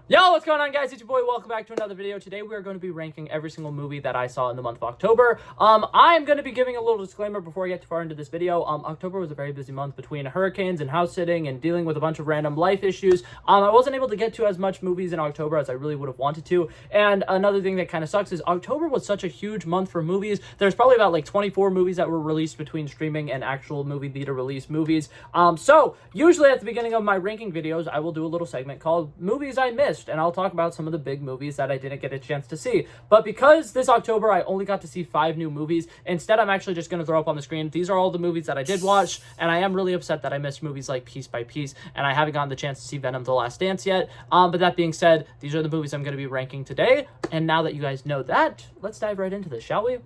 Yo, what's going on, guys? It's your boy. Welcome back to another video. Today we are going to be ranking every single movie that I saw in the month of October. I am going to be giving a little disclaimer before I get too far into this video. October was a very busy month between hurricanes and house sitting and dealing with a bunch of random life issues. I wasn't able to get to as much movies in October as I really would have wanted to. And another thing that kind of sucks is October was such a huge month for movies. There's probably about like 24 movies that were released between streaming and actual movie theater release movies. So usually at the beginning of my ranking videos, I will do a little segment called Movies I Missed, and I'll talk about some of the big movies that I didn't get a chance to see. But because this October I only got to see 5 new movies, instead I'm actually just going to throw up on the screen. These are all the movies that I did watch, and I am really upset that I missed movies like Piece by Piece, and I haven't gotten the chance to see Venom: The Last Dance yet. But that being said, these are the movies I'm going to be ranking today, and now that you guys know that, let's dive right into this, shall we?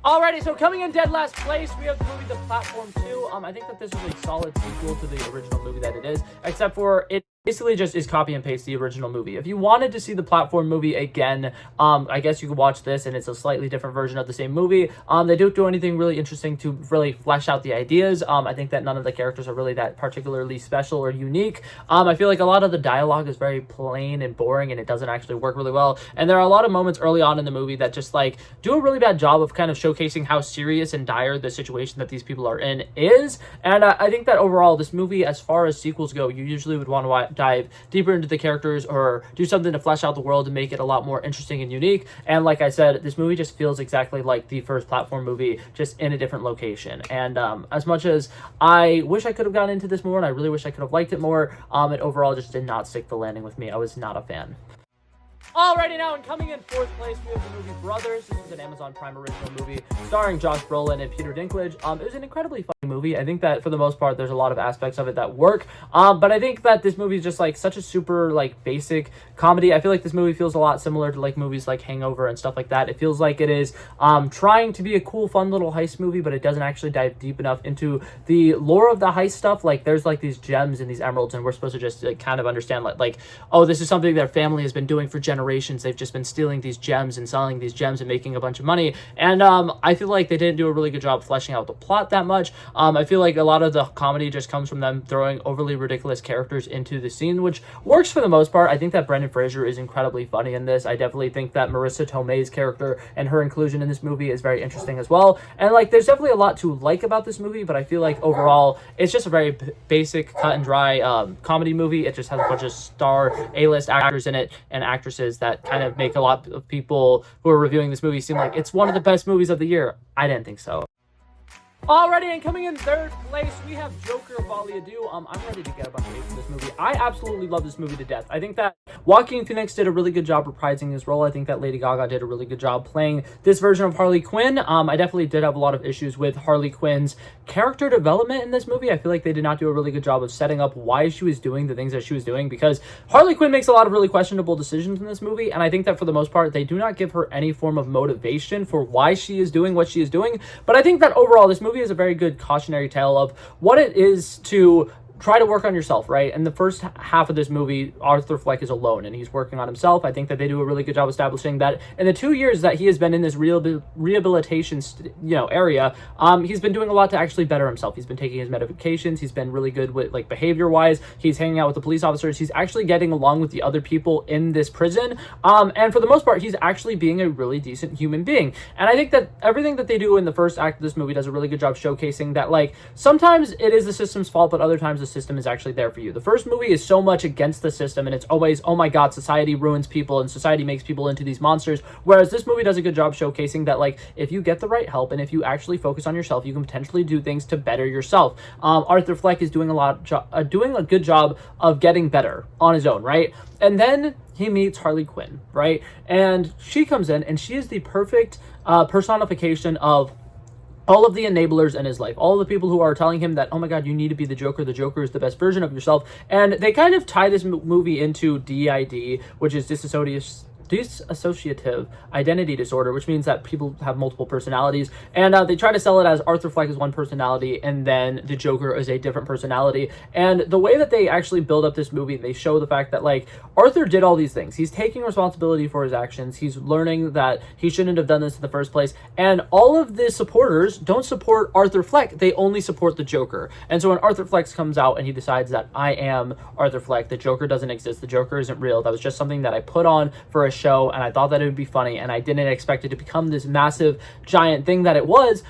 Alrighty, so coming in dead last place, we have the movie The Platform 2. I think that this is a solid sequel to the original movie that it is, except for it basically just is copy and paste the original movie. If you wanted to see the Platform movie again, I guess you could watch this, and it's a slightly different version of the same movie. They don't do anything really interesting to really flesh out the ideas. I think that none of the characters are really that particularly special or unique. I feel like a lot of the dialogue is very plain and boring, and it doesn't actually work really well. And there are a lot of moments early on in the movie that just like do a really bad job of kind of showcasing how serious and dire the situation that these people are in is. And I think that overall, this movie, as far as sequels go, you usually would want to dive deeper into the characters or do something to flesh out the world and make it a lot more interesting and unique. And like I said, this movie just feels exactly like the first Platform movie, just in a different location. And as much as I wish I could have gotten into this more, and I really wish I could have liked it more, it overall just did not stick the landing with me. I was not a fan. Alrighty, now, and coming in 4th place, we have the movie Brothers. This is an Amazon Prime original movie starring Josh Brolin and Peter Dinklage. It was an incredibly funny movie. I think that for the most part, there's a lot of aspects of it that work. But I think that this movie is just like such a super like basic comedy. I feel like this movie feels a lot similar to like movies like Hangover and stuff like that. It feels like it is trying to be a cool, fun little heist movie, but it doesn't actually dive deep enough into the lore of the heist stuff. Like there's like these gems and these emeralds, and we're supposed to just like, kind of understand like, oh, this is something their family has been doing for generations. They've just been stealing these gems and selling these gems and making a bunch of money. And I feel like they didn't do a really good job fleshing out the plot that much. I feel like a lot of the comedy just comes from them throwing overly ridiculous characters into the scene, which works for the most part. I think that Brendan Fraser is incredibly funny in this. I definitely think that Marissa Tomei's character and her inclusion in this movie is very interesting as well. And like, there's definitely a lot to like about this movie, but I feel like overall, it's just a very basic, cut and dry comedy movie. It just has a bunch of star A-list actors in it and actresses that kind of make a lot of people who are reviewing this movie seem like it's one of the best movies of the year. I didn't think so. Alrighty, and coming in 3rd place, we have Joker: Folie à Deux. I'm ready to get a bunch of hate for this movie. I absolutely love this movie to death. I think that Joaquin Phoenix did a really good job reprising his role. I think that Lady Gaga did a really good job playing this version of Harley Quinn. I definitely did have a lot of issues with Harley Quinn's character development in this movie. I feel like they did not do a really good job of setting up why she was doing the things that she was doing, because Harley Quinn makes a lot of really questionable decisions in this movie, and I think that for the most part, they do not give her any form of motivation for why she is doing what she is doing. But I think that overall, this movie is a very good cautionary tale of what it is to try to work on yourself, right? In the first half of this movie, Arthur Fleck is alone and he's working on himself. I think that they do a really good job establishing that in the 2 years that he has been in this rehabilitation area, he's been doing a lot to actually better himself. He's been taking his medications. He's been really good with like behavior wise. He's hanging out with the police officers. He's actually getting along with the other people in this prison. And for the most part, he's actually being a really decent human being. And I think that everything that they do in the first act of this movie does a really good job showcasing that like sometimes it is the system's fault, but other times the system is actually there for you. The first movie is so much against the system, and it's always, oh my god, society ruins people and society makes people into these monsters, whereas this movie does a good job showcasing that like if you get the right help and if you actually focus on yourself, you can potentially do things to better yourself. Arthur Fleck is doing doing a good job of getting better on his own, right? And then he meets Harley Quinn, right? And she comes in and she is the perfect personification of all of the enablers in his life, all the people who are telling him that, oh my god, you need to be the Joker is the best version of yourself. And they kind of tie this movie into DID, which is dissociative identity disorder, which means that people have multiple personalities, and they try to sell it as Arthur Fleck is one personality and then the Joker is a different personality. And the way that they actually build up this movie, they show the fact that like Arthur did all these things. He's taking responsibility for his actions. He's learning that he shouldn't have done this in the first place. And all of the supporters don't support Arthur Fleck. They only support the Joker. And so when Arthur Fleck comes out and he decides that I am Arthur Fleck, the Joker doesn't exist, the Joker isn't real, that was just something that I put on for a show and I thought that it would be funny and I didn't expect it to become this massive giant thing that it was,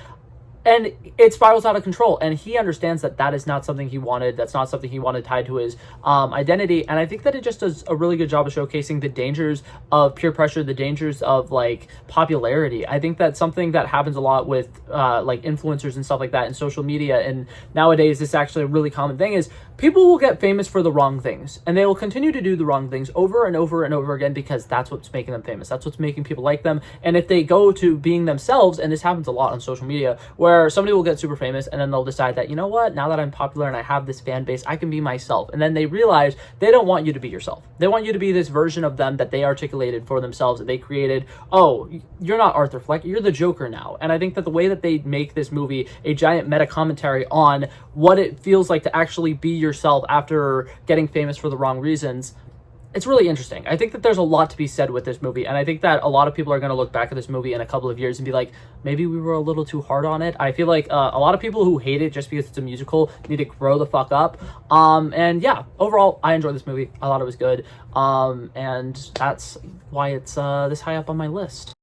and it spirals out of control. And he understands that that is not something he wanted. That's not something he wanted tied to his identity. And I think that it just does a really good job of showcasing the dangers of peer pressure, the dangers of like popularity. I think that's something that happens a lot with like influencers and stuff like that in social media. And nowadays, this is actually a really common thing is people will get famous for the wrong things, and they will continue to do the wrong things over and over and over again because that's what's making them famous. That's what's making people like them. And if they go to being themselves, and this happens a lot on social media, where somebody will get super famous and then they'll decide that, you know what, now that I'm popular and I have this fan base, I can be myself. And then they realize they don't want you to be yourself. They want you to be this version of them that they articulated for themselves, that they created. Oh, you're not Arthur Fleck, you're the Joker now. And I think that the way that they make this movie a giant meta commentary on what it feels like to actually be yourself after getting famous for the wrong reasons, it's really interesting. I think that there's a lot to be said with this movie, and I think that a lot of people are going to look back at this movie in a couple of years and be like, maybe we were a little too hard on it. I feel like a lot of people who hate it just because it's a musical need to grow the fuck up. And yeah, overall, I enjoyed this movie. I thought it was good, and that's why it's this high up on my list.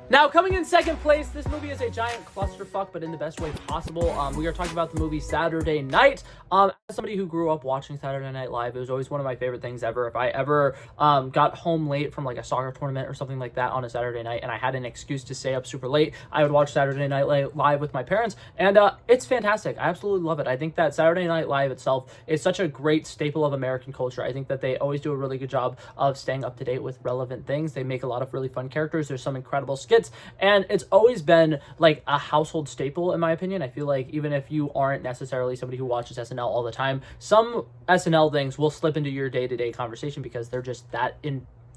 Now, coming in second place, this movie is a giant clusterfuck, but in the best way possible. We are talking about the movie Saturday Night. As somebody who grew up watching Saturday Night Live, it was always one of my favorite things ever. If I ever got home late from like a soccer tournament or something like that on a Saturday night and I had an excuse to stay up super late, I would watch Saturday Night Live with my parents, and it's fantastic. I absolutely love it. I think that Saturday Night Live itself is such a great staple of American culture. I think that they always do a really good job of staying up to date with relevant things. They make a lot of really fun characters. There's some incredible skits, and it's always been like a household staple in my opinion. I feel like even if you aren't necessarily somebody who watches SNL all the time, some SNL things will slip into your day-to-day conversation because they're just that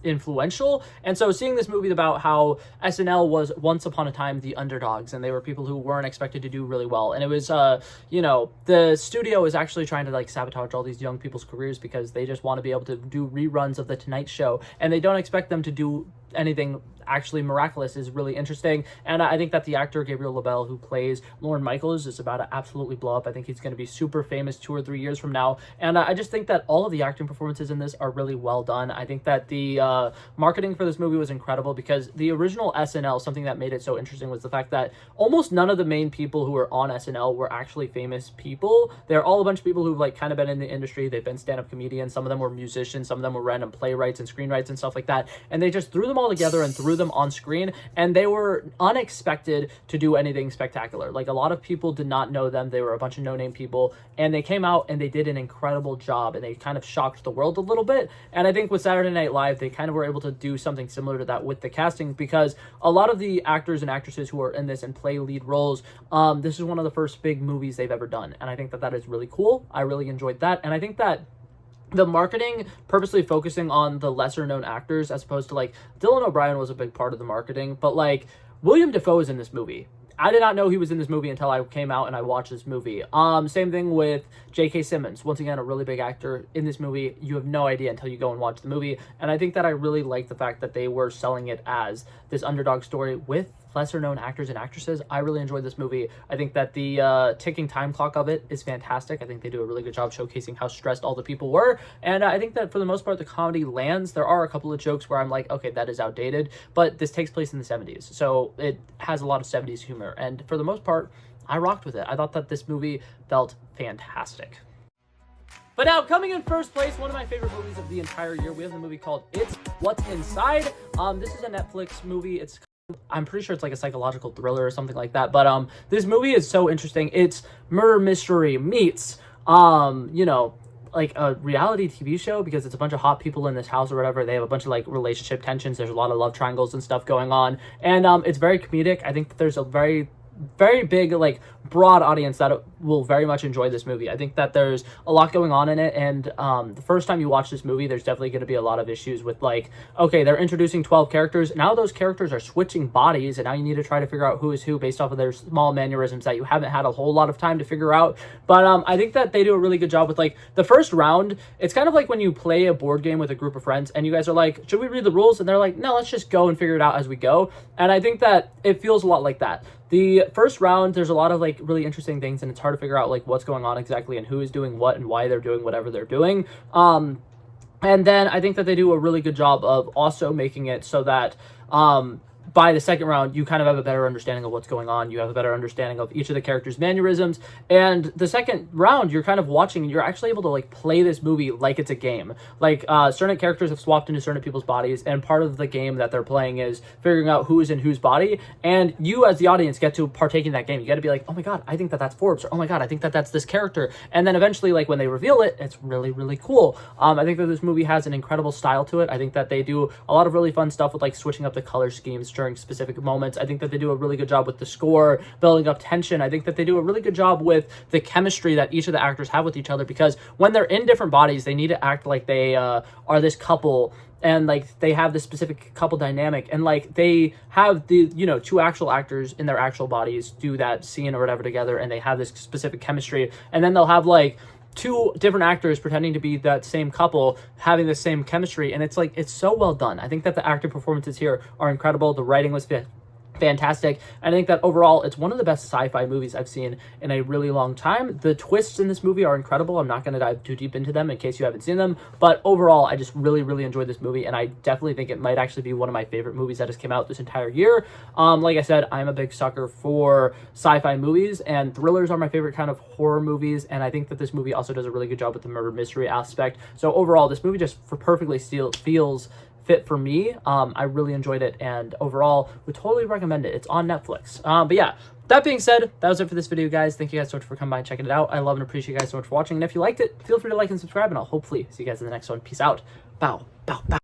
influential. And so seeing this movie about how SNL was once upon a time the underdogs, and they were people who weren't expected to do really well, and it was you know, the studio is actually trying to like sabotage all these young people's careers because they just want to be able to do reruns of the Tonight Show, and they don't expect them to do anything actually miraculous, is really interesting. And I think that the actor Gabriel LaBelle, who plays Lorne Michaels, is about to absolutely blow up. I think he's going to be super famous 2 or 3 years from now, and I just think that all of the acting performances in this are really well done. I think that the marketing for this movie was incredible because the original SNL, something that made it so interesting was the fact that almost none of the main people who were on SNL were actually famous people. They're all a bunch of people who've like kind of been in the industry. They've been stand-up comedians. Some of them were musicians. Some of them were random playwrights and screenwrights and stuff like that. And they just threw them all together and threw them on screen, and they were unexpected to do anything spectacular. Like, a lot of people did not know them. They were a bunch of no-name people, and they came out and they did an incredible job, and they kind of shocked the world a little bit. And I think with Saturday Night Live, they kind of were able to do something similar to that with the casting, because a lot of the actors and actresses who are in this and play lead roles, this is one of the first big movies they've ever done, and I think that that is really cool. I really enjoyed that, and I think that the marketing purposely focusing on the lesser known actors, as opposed to like Dylan O'Brien was a big part of the marketing, but like William Dafoe is in this movie. I did not know he was in this movie until I came out and I watched this movie. Same thing with J.K. Simmons. Once again, a really big actor in this movie. You have no idea until you go and watch the movie. And I think that I really like the fact that they were selling it as this underdog story with lesser known actors and actresses. I really enjoyed this movie. I think that the ticking time clock of it is fantastic. I think they do a really good job showcasing how stressed all the people were. And I think that for the most part, the comedy lands. There are a couple of jokes where I'm like, okay, that is outdated, but this takes place in the 70s. So it has a lot of 70s humor. And for the most part, I rocked with it. I thought that this movie felt fantastic. But now, coming in first place, one of my favorite movies of the entire year, we have the movie called It's What's Inside. This is a Netflix movie. I'm pretty sure it's like a psychological thriller or something like that. But this movie is so interesting. It's murder mystery meets, you know, like a reality TV show, because it's a bunch of hot people in this house or whatever. They have a bunch of like relationship tensions. There's a lot of love triangles and stuff going on. And it's very comedic. I think that there's a very big like broad audience that will very much enjoy this movie. I think that there's a lot going on in it, and the first time you watch this movie, there's definitely going to be a lot of issues with, like, okay, they're introducing 12 characters. Now those characters are switching bodies, and now you need to try to figure out who is who based off of their small mannerisms that you haven't had a whole lot of time to figure out. But I think that they do a really good job with, like, the first round. It's kind of like when you play a board game with a group of friends, and you guys are like, should we read the rules? And they're like, no, let's just go and figure it out as we go. And I think that it feels a lot like that. The first round, there's a lot of, like, really interesting things, and it's hard to figure out, like, what's going on exactly and who is doing what and why they're doing whatever they're doing. And then I think that they do a really good job of also making it so that by the second round, you kind of have a better understanding of what's going on. You have a better understanding of each of the characters' mannerisms. And the second round, you're kind of watching, and you're actually able to, like, play this movie like it's a game. Like, certain characters have swapped into certain people's bodies, and part of the game that they're playing is figuring out who is in whose body. And you, as the audience, get to partake in that game. You got to be like, oh my god, I think that that's Forbes, or oh my god, I think that that's this character. And then eventually, like, when they reveal it, it's really, really cool. I think that this movie has an incredible style to it. I think that they do a lot of really fun stuff with, like, switching up the color schemes during specific moments. I think that they do a really good job with the score, building up tension. I think that they do a really good job with the chemistry that each of the actors have with each other, because when they're in different bodies, they need to act like they are this couple, and, like, they have this specific couple dynamic, and, like, they have the, you know, two actual actors in their actual bodies do that scene or whatever together, and they have this specific chemistry, and then they'll have, like, two different actors pretending to be that same couple having the same chemistry, and it's, like, it's so well done. I think that the acting performances here are incredible. The writing was fantastic. I think that overall it's one of the best sci-fi movies I've seen in a really long time. The twists in this movie are incredible. I'm not going to dive too deep into them in case you haven't seen them, but overall I just really, really enjoyed this movie, and I definitely think it might actually be one of my favorite movies that has come out this entire year. Like I said, I'm a big sucker for sci-fi movies, and thrillers are my favorite kind of horror movies, and I think that this movie also does a really good job with the murder mystery aspect. So overall, this movie just perfectly feels fit for me. I really enjoyed it, and overall would totally recommend it. It's on Netflix. But yeah, that being said, that was it for this video, guys. Thank you guys so much for coming by and checking it out. I love and appreciate you guys so much for watching, and if you liked it, feel free to like and subscribe, and I'll hopefully see you guys in the next one. Peace out. Bow, bow, bow.